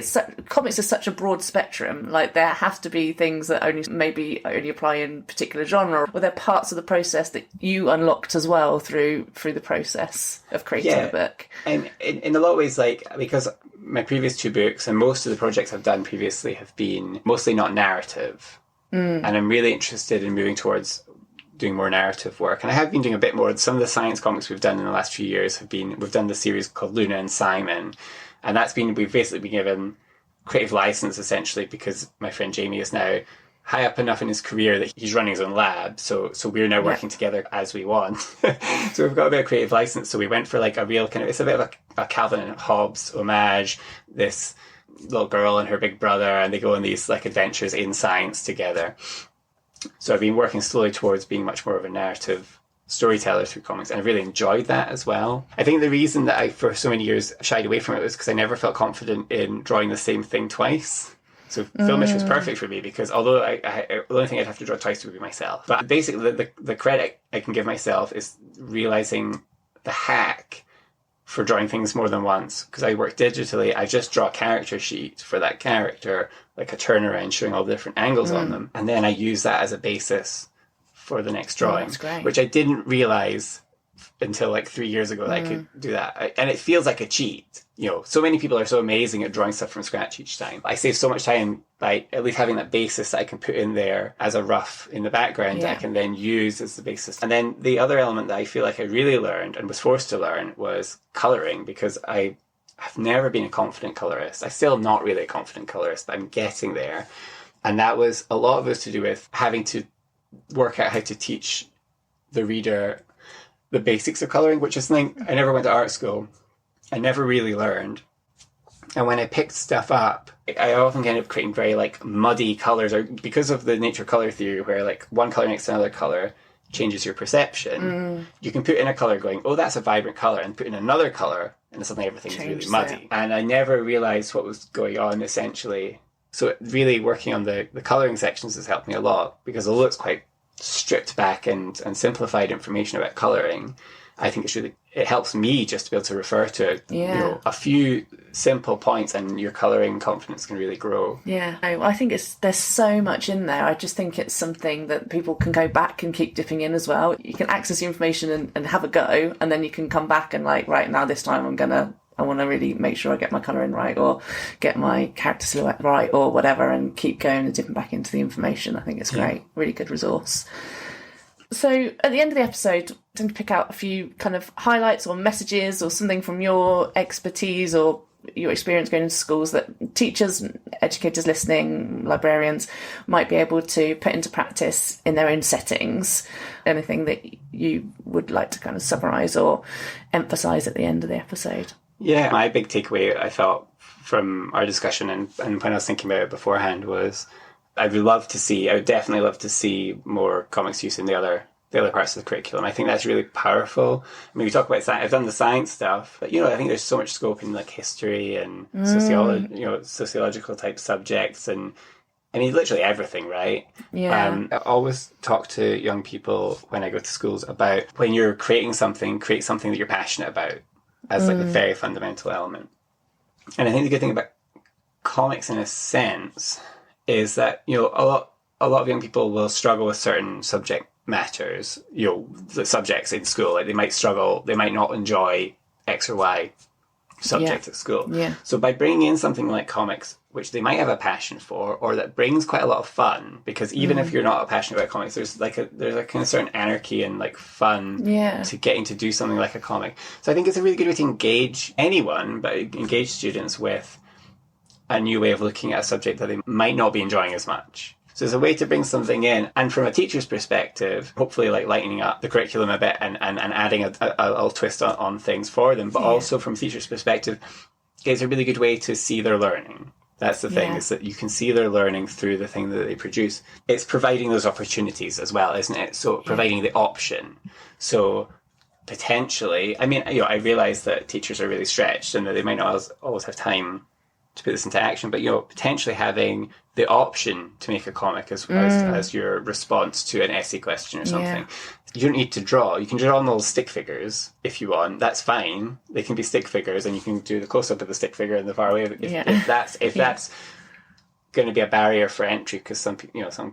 comics is such a broad spectrum. Like, there have to be things that only apply in particular genre. Were there parts of the process that you unlocked as well through the process of creating the book?
And in a lot of ways, like, because my previous 2 books and most of the projects I've done previously have been mostly not narrative, and I'm really interested in moving towards doing more narrative work. And I have been doing a bit more. Some of the science comics we've done in the last few years we've done the series called Luna and Simon. And we've basically been given creative license essentially because my friend Jamie is now high up enough in his career that he's running his own lab. So we're now working together as we want. So we've got a bit of creative license. So we went for like a real kind of, it's a bit of a Calvin and Hobbes homage. This little girl and her big brother, and they go on these like adventures in science together. So I've been working slowly towards being much more of a narrative storyteller through comics, and I really enjoyed that as well. I think the reason that I, for so many years, shied away from it was because I never felt confident in drawing the same thing twice. So Filmish was perfect for me because although the only thing I'd have to draw twice would be myself. But basically the credit I can give myself is realising the hack for drawing things more than once. Because I work digitally, I just draw a character sheet for that character, like a turnaround showing all the different angles on them. And then I use that as a basis for the next drawing, which I didn't realise until like 3 years ago that I could do that. And it feels like a cheat. You know, so many people are so amazing at drawing stuff from scratch each time. I save so much time by at least having that basis that I can put in there as a rough in the background that I can then use as the basis. And then the other element that I feel like I really learned and was forced to learn was colouring, because I've never been a confident colourist. I'm still not really a confident colourist, but I'm getting there. And that was, a lot of it was to do with having to work out how to teach the reader the basics of colouring, which is something I never went to art school. I never really learned. And when I picked stuff up, I often end up creating very like muddy colours, or because of the nature of colour theory, where like one colour next to another colour changes your perception. You can put in a colour going, oh, that's a vibrant colour, and put in another colour, and suddenly everything's really muddy. And I never realised what was going on, essentially. So really working on the colouring sections has helped me a lot, because although it's quite stripped back and simplified information about colouring, I think it helps me just to be able to refer to you know, a few simple points, and your colouring confidence can really grow.
Yeah, I think there's so much in there. I just think it's something that people can go back and keep dipping in as well. You can access the information and have a go, and then you can come back and like, right, now this time I want to really make sure I get my colouring right, or get my character silhouette right, or whatever, and keep going and dipping back into the information. I think it's great. Really good resource. So at the end of the episode, I'm going to pick out a few kind of highlights or messages or something from your expertise or your experience going into schools that teachers, educators listening, librarians might be able to put into practice in their own settings. Anything that you would like to kind of summarise or emphasise at the end of the episode?
Yeah, my big takeaway, I felt, from our discussion and when I was thinking about it beforehand, was I would definitely love to see more comics use in the other parts of the curriculum. I think that's really powerful. I mean, we talk about science. I've done the science stuff, but, you know, I think there's so much scope in like history and sociological type subjects, and I mean, literally everything, right?
Yeah.
I always talk to young people when I go to schools about, when you're creating something, create something that you're passionate about as like the very fundamental element. And I think the good thing about comics in a sense is that, you know, a lot of young people will struggle with certain subject matters, you know, the subjects in school. Like they might not enjoy X or Y subject at school. Yeah. So by bringing in something like comics, which they might have a passion for, or that brings quite a lot of fun, because even if you're not passionate about comics, there's a kind of certain anarchy and like fun to getting to do something like a comic. So I think it's a really good way to engage anyone, but engage students with a new way of looking at a subject that they might not be enjoying as much. So there's a way to bring something in, and from a teacher's perspective, hopefully like lightening up the curriculum a bit and adding a little twist on things for them, but also from a teacher's perspective, it's a really good way to see their learning. That's the thing, is that you can see their learning through the thing that they produce. It's providing those opportunities as well, isn't it? So providing the option. So potentially, I mean, you know, I realise that teachers are really stretched and that they might not always have time to put this into action, but, you know, potentially having the option to make a comic as your response to an essay question or something. You don't need to draw. You can draw on little stick figures if you want. That's fine. They can be stick figures, and you can do the close up of the stick figure and the far away. If that's going to be a barrier for entry, because some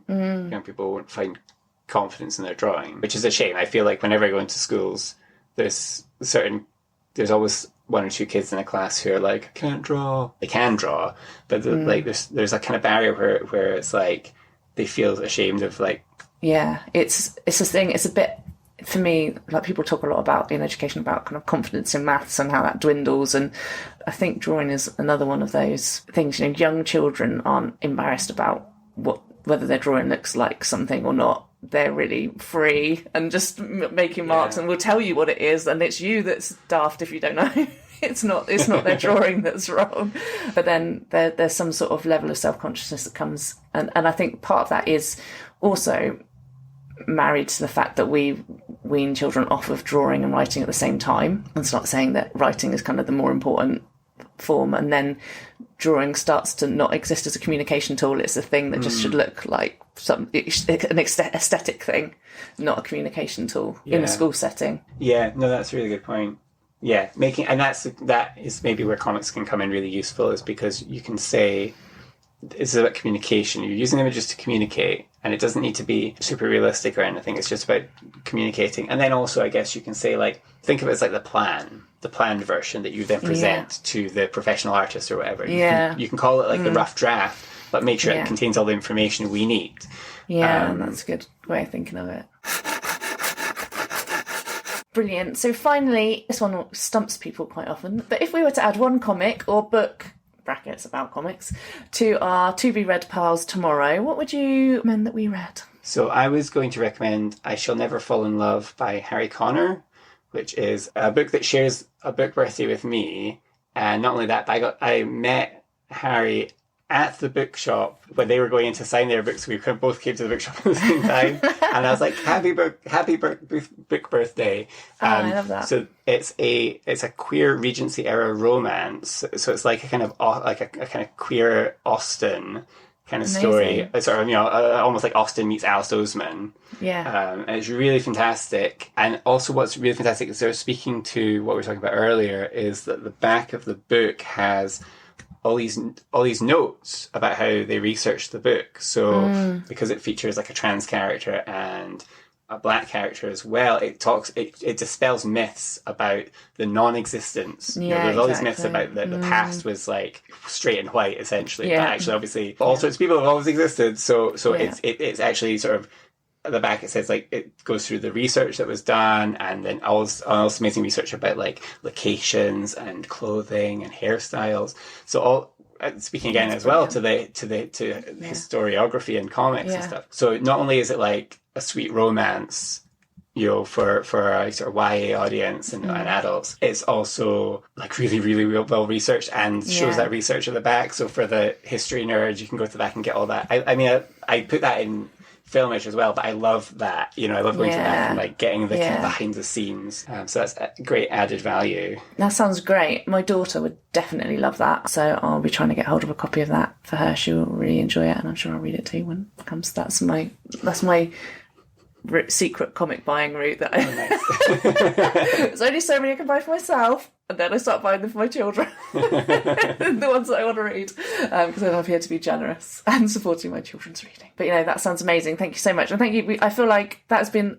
young people won't find confidence in their drawing, which is a shame. I feel like whenever I go into schools, there's always one or two kids in a class who are like, I can't draw. They can draw, but like there's a kind of barrier where it's like they feel ashamed of like. Yeah,
it's a thing. It's a bit, for me, like people talk a lot about in education about kind of confidence in maths and how that dwindles, and I think drawing is another one of those things. You know, young children aren't embarrassed about whether their drawing looks like something or not. They're really free and just making marks, and will tell you what it is, and it's you that's daft if you don't know. It's not their drawing that's wrong. But then there's some sort of level of self-consciousness that comes, and I think part of that is also married to the fact that we wean children off of drawing and writing at the same time, and start saying that writing is kind of the more important form, and then drawing starts to not exist as a communication tool. It's a thing that just should look like an aesthetic thing, not a communication tool in a school setting.
Yeah, no, that's a really good point. Yeah, that is maybe where comics can come in really useful, is because you can say it's about communication. You're using images to communicate, And it doesn't need to be super realistic or anything. It's just about communicating. And then also, I guess you can say, like, think of it as like the planned version that you then present to the professional artist or whatever. You can call it like the rough draft, but make sure it contains all the information we need.
Yeah, that's a good way of thinking of it. Brilliant. So finally, this one stumps people quite often, but if we were to add one comic or book, brackets about comics, to our to-be-read piles tomorrow, what would you recommend that we read?
So I was going to recommend I Shall Never Fall in Love by Harry Connor, which is a book that shares a book birthday with me. And not only that, but I met Harry at the bookshop when they were going in to sign their books. We both came to the bookshop at the same time. And I was like, happy book birthday.
I love that.
So it's a queer Regency era romance. So it's like a kind of queer Austen kind of story. It's sort of, almost like Austen meets Alice Oseman.
Yeah.
And it's really fantastic. And also what's really fantastic is they're speaking to what we were talking about earlier, is that the back of the book has all these notes about how they researched the book. So because it features like a trans character and a black character as well, it dispels myths about the non-existence. There's all these myths about the past was like straight and white essentially, but actually obviously all sorts of people have always existed. So it's actually sort of at the back it says like it goes through the research that was done, and then also amazing research about like locations and clothing and hairstyles. So all speaking again as well to historiography and comics and stuff. So not only is it like a sweet romance, for a sort of YA audience and adults, it's also like really, really well researched and shows that research at the back. So for the history nerds, you can go to the back and get all that. I mean, I put that in Filmish as well, but I love that. I love going to that and like getting the kind of behind the scenes. So that's a great added value.
That sounds great. My daughter would definitely love that, so I'll be trying to get hold of a copy of that for her. She'll really enjoy it, and I'm sure I'll read it too when it comes. That's my secret comic buying route that there's only so many I can buy for myself, and then I start buying them for my children. The ones that I want to read, because I'm here to be generous and supporting my children's reading. But that sounds amazing. Thank you so much, and thank you. I feel like that's been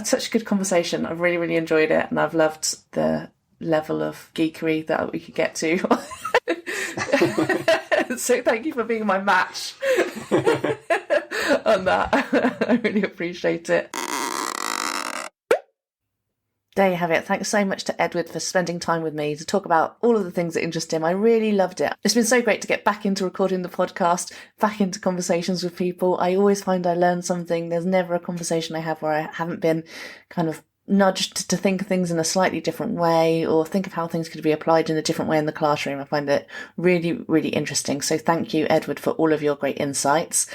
such a good conversation. I've really, really enjoyed it, and I've loved the level of geekery that we could get to. So thank you for being my match on that. I really appreciate it. There you have it. Thanks so much to Edward for spending time with me to talk about all of the things that interest him. I really loved it. It's been so great to get back into recording the podcast, back into conversations with people. I always find I learn something. There's never a conversation I have where I haven't been kind of nudged to think of things in a slightly different way, or think of how things could be applied in a different way in the classroom. I find it really, really interesting. So thank you, Edward, for all of your great insights.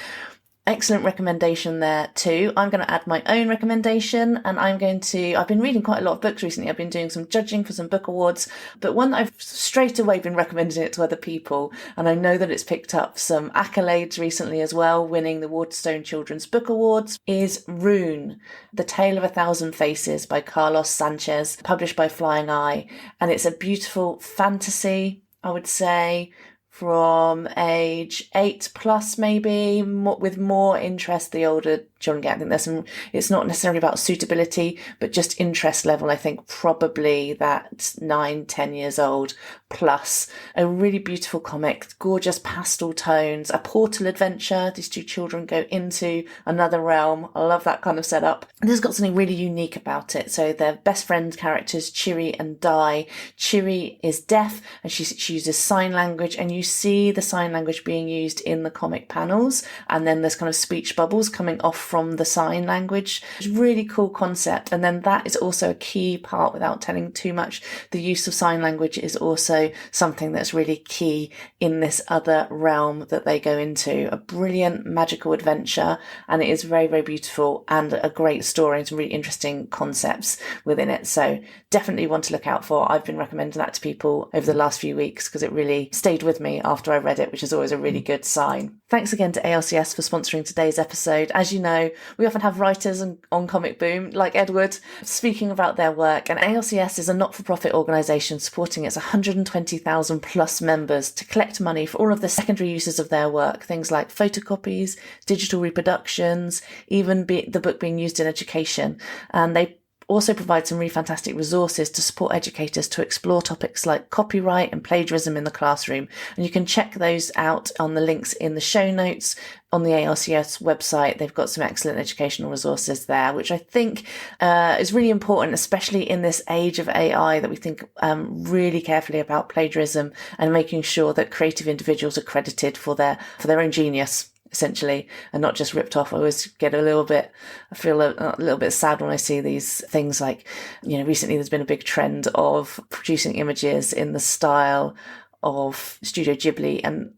Excellent recommendation there too. I'm going to add my own recommendation, and I've been reading quite a lot of books recently. I've been doing some judging for some book awards, but one that I've straight away been recommending it to other people, and I know that it's picked up some accolades recently as well, winning the Waterstone Children's Book Awards, is Rune, The Tale of a Thousand Faces by Carlos Sanchez, published by Flying Eye. And it's a beautiful fantasy, I would say, from age 8+ maybe, with more interest the older children get. I think it's not necessarily about suitability, but just interest level. I think probably that 9-10 years old plus. A really beautiful comic, gorgeous pastel tones, a portal adventure. These two children go into another realm. I love that kind of setup. And this has got something really unique about it. So their best friend characters, Chiri and Dai. Chiri is deaf, and she uses sign language, and you see the sign language being used in the comic panels, and then there's kind of speech bubbles coming off from the sign language. It's a really cool concept. And then that is also a key part, without telling too much. The use of sign language is also something that's really key in this other realm that they go into. A brilliant magical adventure, and it is very, very beautiful, and a great story and some really interesting concepts within it. So definitely one to look out for. I've been recommending that to people over the last few weeks because it really stayed with me after I read it, which is always a really good sign. Thanks again to ALCS for sponsoring today's episode. As you know, we often have writers on Comic Boom, like Edward, speaking about their work, and ALCS is a not-for-profit organisation supporting its 120 120,000 plus members to collect money for all of the secondary uses of their work, things like photocopies, digital reproductions, even the book being used in education. And they also provide some really fantastic resources to support educators to explore topics like copyright and plagiarism in the classroom. And you can check those out on the links in the show notes on the ALCS website. They've got some excellent educational resources there, which I think is really important, especially in this age of AI, that we think really carefully about plagiarism and making sure that creative individuals are credited for their own genius, essentially, and not just ripped off. I always get I feel a little bit sad when I see these things like, recently there's been a big trend of producing images in the style of Studio Ghibli, and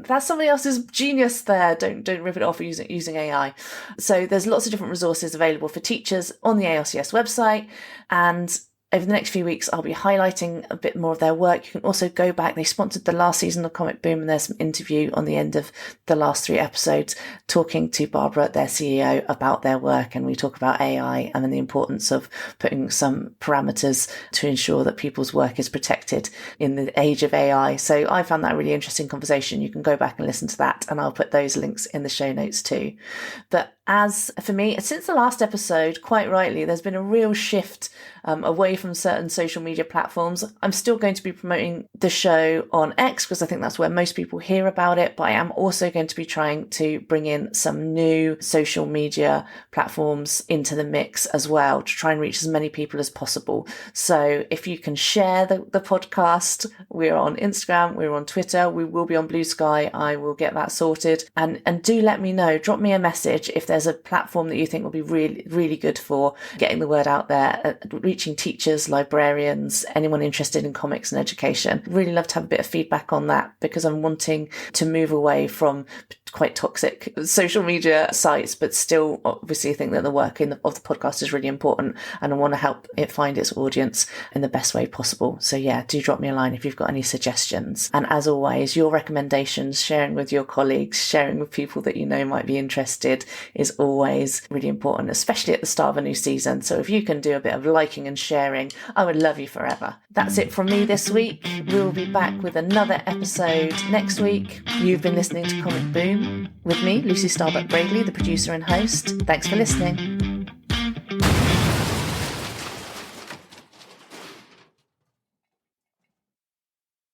that's somebody else's genius there. Don't rip it off using AI. So there's lots of different resources available for teachers on the ALCS website, and over the next few weeks, I'll be highlighting a bit more of their work. You can also go back. They sponsored the last season of Comic Boom, and there's some interview on the end of the last 3 episodes talking to Barbara, their CEO, about their work. And we talk about AI and then the importance of putting some parameters to ensure that people's work is protected in the age of AI. So I found that a really interesting conversation. You can go back and listen to that, and I'll put those links in the show notes too. But as for me, since the last episode, quite rightly, there's been a real shift away from certain social media platforms. I'm still going to be promoting the show on X because I think that's where most people hear about it, but I am also going to be trying to bring in some new social media platforms into the mix as well to try and reach as many people as possible. So if you can share the podcast, we're on Instagram, we're on Twitter, we will be on Blue Sky. I will get that sorted. And do let me know, drop me a message if there's a platform that you think will be really, really good for getting the word out there, reaching teachers, librarians, anyone interested in comics and education. Really love to have a bit of feedback on that, because I'm wanting to move away from quite toxic social media sites, but still obviously think that the work of the podcast is really important, and I want to help it find its audience in the best way possible. So yeah, do drop me a line if you've got any suggestions. And as always, your recommendations, sharing with your colleagues, sharing with people that you know might be interested, is always really important, especially at the start of a new season. So if you can do a bit of liking and sharing, I would love you forever. That's it from me this week. We'll be back with another episode next week. You've been listening to Comic Boom with me, Lucy Starbuck Bradley, the producer and host. Thanks for listening.